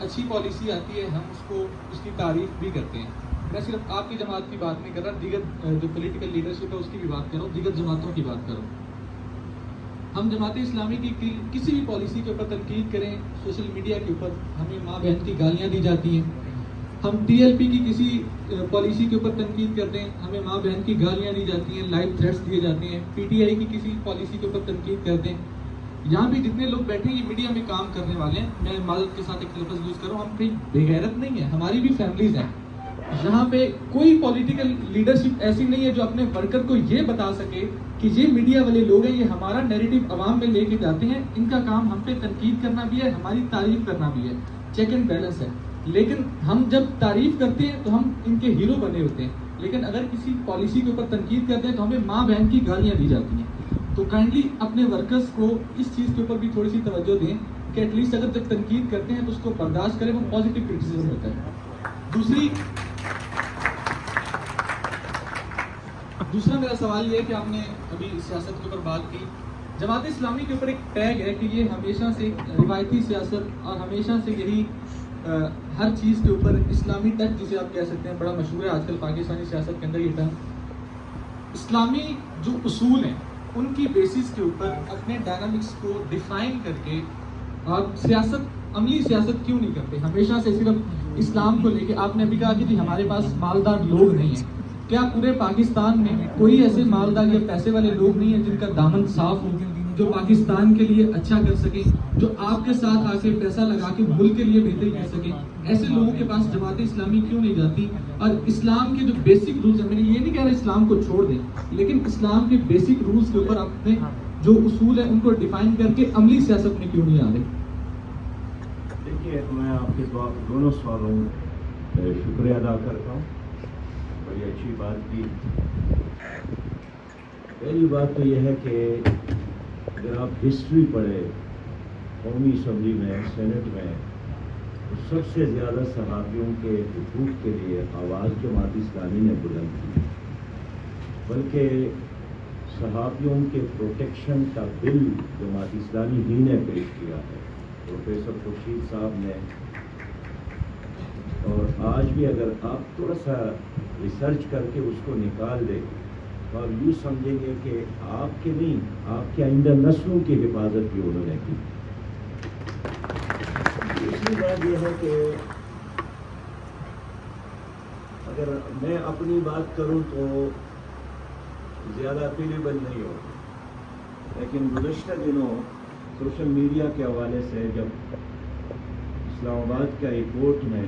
اچھی پالیسی آتی ہے ہم اس کی تعریف بھی کرتے ہیں. میں صرف آپ کی جماعت کی بات نہیں کر رہا, دیگر جو پولیٹیکل لیڈرشپ ہے اس کی بھی بات کر رہا ہوں, دیگر جماعتوں کی بات کر رہا ہوں. ہم جماعت اسلامی کی کسی بھی پالیسی کے اوپر تنقید کریں, سوشل میڈیا کے اوپر ہمیں ماں بہن کی گالیاں دی جاتی ہیں. ہم ٹی ایل پی کی کسی پالیسی کے اوپر تنقید کرتے ہیں, ہمیں ماں بہن کی گالیاں دی جاتی ہیں, لائیو تھریٹس دیے جاتے ہیں. پی ٹی آئی کی کسی پالیسی کے اوپر تنقید کرتے ہیں. یہاں بھی جتنے لوگ بیٹھے ہیں یہ میڈیا میں کام کرنے والے ہیں. میں معذرت کے ساتھ ایک لفظ یوز کر رہا ہوں, ہم کہیں بے غیرت نہیں ہیں, ہماری بھی فیملیز ہیں. یہاں پہ کوئی پولیٹیکل لیڈرشپ ایسی نہیں ہے جو اپنے ورکر کو یہ بتا سکے کہ یہ میڈیا والے لوگ ہیں, یہ ہمارا نیریٹو عوام میں لے کے جاتے ہیں, ان کا کام ہم پہ تنقید کرنا بھی ہے, ہماری تعریف کرنا بھی ہے. چیک اینڈ بیلنس ہے. لیکن ہم جب تعریف کرتے ہیں تو ہم ان کے ہیرو بنے ہوتے ہیں, لیکن اگر کسی پالیسی کے اوپر تنقید کرتے ہیں تو ہمیں ماں بہن کی گالیاں دی جاتی ہیں. تو کائنڈلی اپنے ورکرز کو اس چیز کے اوپر بھی تھوڑی سی توجہ دیں کہ ایٹ لیسٹ اگر جب تنقید کرتے ہیں تو اس کو برداشت کریں, وہ پازیٹیو کرٹیسزم ہوتا ہے. دوسرا میرا سوال یہ ہے کہ آپ نے ابھی سیاست کے اوپر بات کی. جماعت اسلامی کے اوپر ایک ٹیگ ہے کہ یہ ہمیشہ سے روایتی سیاست اور ہمیشہ سے یہی ہر چیز کے اوپر اسلامی ٹچ جسے آپ کہہ سکتے ہیں, بڑا مشہور ہے آج کل پاکستانی سیاست کے اندر یہ ٹرم. اسلامی جو اصول ہیں ان کی بیسس کے اوپر اپنے ڈائنامکس کو ڈیفائن کر کے آپ سیاست, عملی سیاست کیوں نہیں کرتے؟ ہمیشہ سے صرف اسلام کو لے کے. آپ نے ابھی کہا کہ جی ہمارے پاس مالدار لوگ نہیں ہیں. کیا پورے پاکستان میں کوئی ایسے مالدار یا پیسے والے لوگ نہیں ہیں جن کا دامن صاف ہو, جو پاکستان کے لیے اچھا کر سکیں, جو آپ کے ساتھ آ کے پیسہ لگا کے ملک کے لیے بہتری کر سکیں؟ ایسے لوگوں کے پاس جماعت اسلامی کیوں نہیں جاتی؟ اور اسلام کے جو بیسک رولز ہیں, میں نے یہ نہیں کہہ رہا اسلام کو چھوڑ دیں, لیکن اسلام کے بیسک رولز کے اوپر اپنے جو اصول ہیں ان کو ڈیفائن کر کے عملی سیاست میں کیوں نہیں آ رہے؟ دیکھیے, میں آپ کے دونوں سوالوں شکریہ ادا کرتا ہوں, بڑی اچھی بات کی. پہلی بات تو یہ ہے کہ اگر آپ ہسٹری پڑھیں قومی اسمبلی میں, سینٹ میں, تو سب سے زیادہ صحابیوں کے حقوق کے لیے آواز جماعت اسلامی نے بلند کی, بلکہ صحابیوں کے پروٹیکشن کا بل جماعت اسلامی ہی نے پیش کیا ہے, پروفیسر خورشید صاحب نے. اور آج بھی اگر آپ تھوڑا سا ریسرچ کر کے اس کو نکال دیں تو آپ یوں سمجھیں گے کہ آپ کے نہیں, آپ کے آئندہ نسلوں کی حفاظت بھی انہوں نے کی. دوسری بات یہ ہے کہ اگر میں اپنی بات کروں تو زیادہ اپیلیبل نہیں ہوگی, لیکن گزشتہ دنوں سوشل میڈیا کے حوالے سے جب اسلام آباد کا ایک کورٹ میں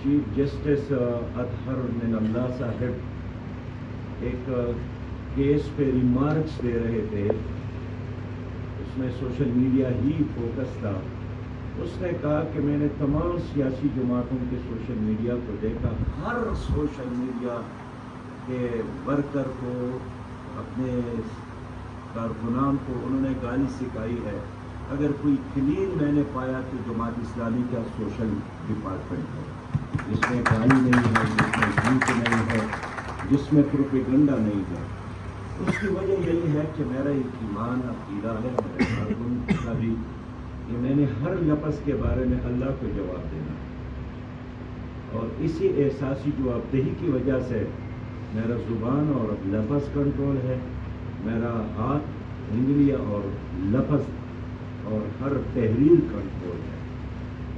چیف جسٹس اطہر من اللہ صاحب ایک کیس پہ ریمارکس دے رہے تھے, اس میں سوشل میڈیا ہی فوکس تھا. اس نے کہا کہ میں نے تمام سیاسی جماعتوں کے سوشل میڈیا کو دیکھا, ہر سوشل میڈیا کے ورکر کو, اپنے کارکنان کو انہوں نے گالی سکھائی ہے. اگر کوئی کلین میں نے پایا تو جماعت اسلامی کا سوشل ڈپارٹمنٹ ہے, جس میں گالی نہیں ہے, جس میں جھوٹ نہیں ہے, جس میں پروپیگنڈا نہیں ہے. اس کی وجہ یہی ہے کہ میرا ایک ایمان عقیدہ ہے, میرے کارکن کا بھی, کہ میں نے ہر لفظ کے بارے میں اللہ کو جواب دینا, اور اسی احساسی جوابدہی کی وجہ سے میرا زبان اور لفظ کنٹرول ہے, میرا ہاتھ, انگلیاں اور لفظ اور ہر تحریر کنٹرول ہے.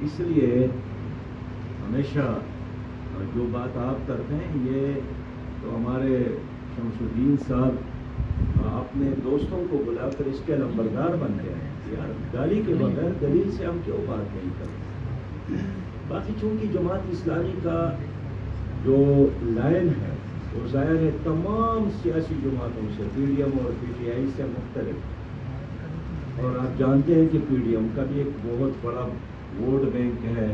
اس لیے ہمیشہ جو بات آپ کرتے ہیں یہ تو ہمارے شمس الدین صاحب اپنے دوستوں کو بلا کر اس کے نمبردار بن گئے ہیں. یار گالی کے بغیر دلیل سے ہم کیوں بات نہیں کرتے؟ باقی چونکہ جماعت اسلامی کا جو لائن ہے وہ ظاہر ہے تمام سیاسی جماعتوں سے, پی ڈی ایم اور پی ٹی آئی سے مختلف, اور آپ جانتے ہیں کہ پی ڈی ایم کا بھی ایک بہت بڑا ووٹ بینک ہے,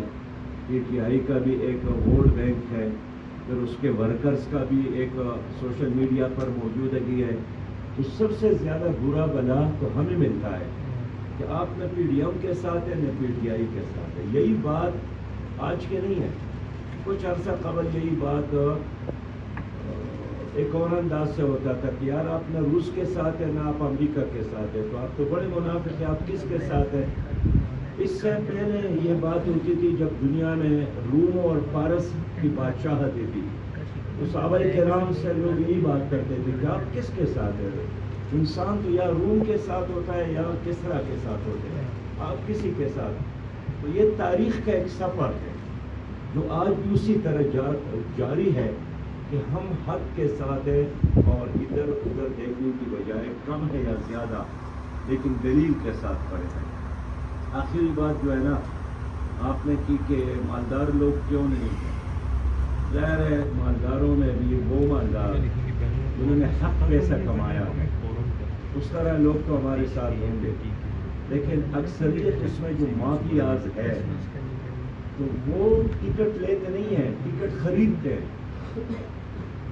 پی ٹی آئی کا بھی ایک ووٹ بینک ہے, پھر اس کے ورکرز کا بھی ایک سوشل میڈیا پر موجودگی ہے. تو سب سے زیادہ برا بلا تو ہمیں ملتا ہے کہ آپ نہ پی ڈی ایم کے ساتھ ہیں نہ پی ٹی آئی کے ساتھ ہے. یہی بات آج کے نہیں ہے, کچھ عرصہ قبل یہی بات ایک اور انداز سے ہوتا تھا کہ یار آپ نہ روس کے ساتھ ہیں نہ آپ امریکہ کے ساتھ ہیں, تو آپ تو بڑے منافق ہیں, آپ کس کے ساتھ ہیں؟ اس سے پہلے یہ بات ہوتی تھی جب دنیا میں روم اور فارس کی بادشاہتیں تھی تو صحابہ کرام سے لوگ یہی بات کرتے تھے کہ آپ کس کے ساتھ ہیں؟ انسان تو یا روم کے ساتھ ہوتا ہے یا کسرا کے ساتھ ہوتے ہیں، آپ کسی کے ساتھ. تو یہ تاریخ کا ایک سفر ہے جو آج بھی اسی طرح جاری ہے کہ ہم حق کے ساتھ ہیں اور ادھر ادھر دیکھنے کی بجائے کم ہے یا زیادہ لیکن دلیل کے ساتھ پڑے ہیں. آخری بات جو ہے نا آپ نے کی کہ مالدار لوگ کیوں نہیں ہیں. ظاہر ہے مالداروں میں بھی وہ مالدار جنہوں نے حق پیسہ کمایا ہے اس طرح لوگ تو ہمارے ساتھ ہوں گے، لیکن اکثریت اس میں جو مافیاز ہے تو وہ ٹکٹ لیتے نہیں ہیں، ٹکٹ خریدتے ہیں،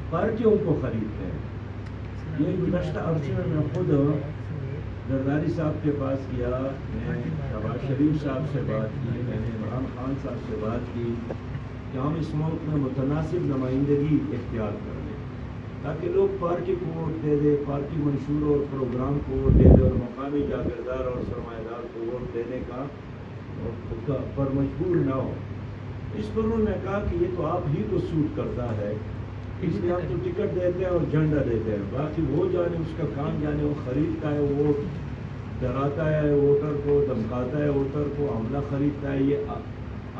پارٹیوں کو خریدتے ہیں. یہ گزشتہ عرصے میں خود زرداری صاحب کے پاس گیا، میں شہباز شریف صاحب سے بات کی، میں نے عمران خان صاحب سے بات کی کہ ہم اس ملک میں متناسب نمائندگی اختیار کر لیں تاکہ لوگ پارٹی کو ووٹ دے دے، پارٹی منشور اور پروگرام کو ووٹ دے دے اور مقامی جاگیردار اور سرمایہ دار کو ووٹ دینے کا پر مجبور نہ ہو. اس پر انہوں نے کہا کہ یہ تو آپ ہی کو سوٹ کرتا ہے، اس لیے آپ تو ٹکٹ دیتے ہیں اور جھنڈا دیتے ہیں، باقی وہ جانے اس کا کام جانے، وہ خریدتا ہے، وہ ڈراتا ہے ووٹر کو، دھمکاتا ہے ووٹر کو، حملہ خریدتا ہے. یہ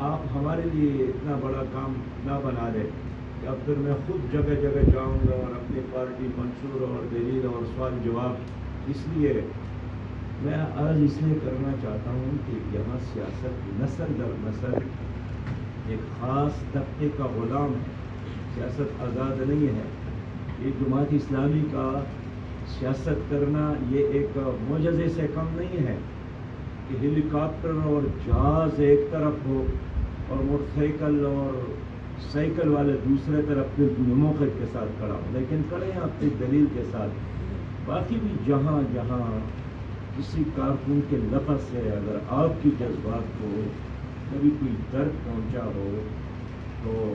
آپ ہمارے لیے اتنا بڑا کام نہ بنا دیں کہ اب پھر میں خود جگہ جگہ جاؤں گا اور اپنی پارٹی منشور اور دلیل اور سوال جواب. اس لیے میں آج اس لیے کرنا چاہتا ہوں کہ یہاں سیاست نسل در نسل ایک خاص طبقے کا غلام ہے، سیاست آزاد نہیں ہے. یہ جماعت اسلامی کا سیاست کرنا یہ ایک معجزے سے کم نہیں ہے کہ ہیلی کاپٹر اور جہاز ایک طرف ہو اور موٹر سائیکل اور سائیکل والے دوسرے طرف پھر موقع کے ساتھ کھڑا ہو، لیکن کریں اپنی دلیل کے ساتھ. باقی بھی جہاں جہاں کسی کارکن کے لفظ سے اگر آپ کی جذبات کو کبھی کوئی درد پہنچا ہو تو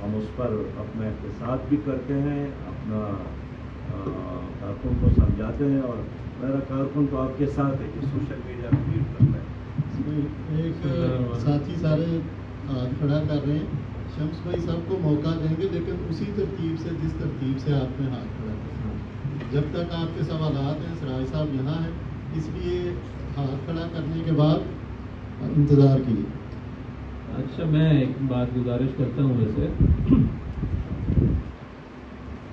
ہم اس پر اپنا احتساب بھی کرتے ہیں، اپنا کارکن کو سمجھاتے ہیں، اور میرا کارکن تو آپ کے ساتھ ہے کہ سوشل میڈیا میں فیڈ کرنا ہے. ایک ساتھی سارے ہاتھ کھڑا کر رہے ہیں، شمس بھائی صاحب کو موقع دیں گے لیکن اسی ترتیب سے جس ترتیب سے آپ نے ہاتھ کھڑا کرنا ہے. جب تک آپ کے سوالات ہیں سراج صاحب یہاں ہیں، اس لیے ہاتھ کھڑا کرنے کے بعد انتظار کیجیے. اچھا، میں ایک بات گزارش کرتا ہوں. ویسے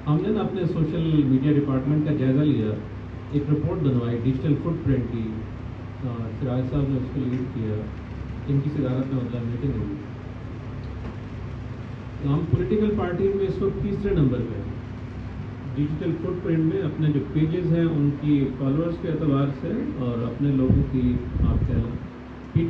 ہم نے نا اپنے سوشل میڈیا ڈپارٹمنٹ کا جائزہ لیا، ایک رپورٹ بنوائی ڈیجیٹل فٹ پرنٹ کی، سراج صاحب نے اس کو لیڈ کیا، ان کی صدارت میں مطلب میٹنگ ہوئی. تو ہم پولیٹیکل پارٹیز میں اس وقت تیسرے نمبر پہ ہیں ڈیجیٹل فٹ پرنٹ میں. اپنے جو پیجز ہیں ان کی فالوورز کے اعتبار سے اور اپنے لوگوں کی آپ کہہ لیں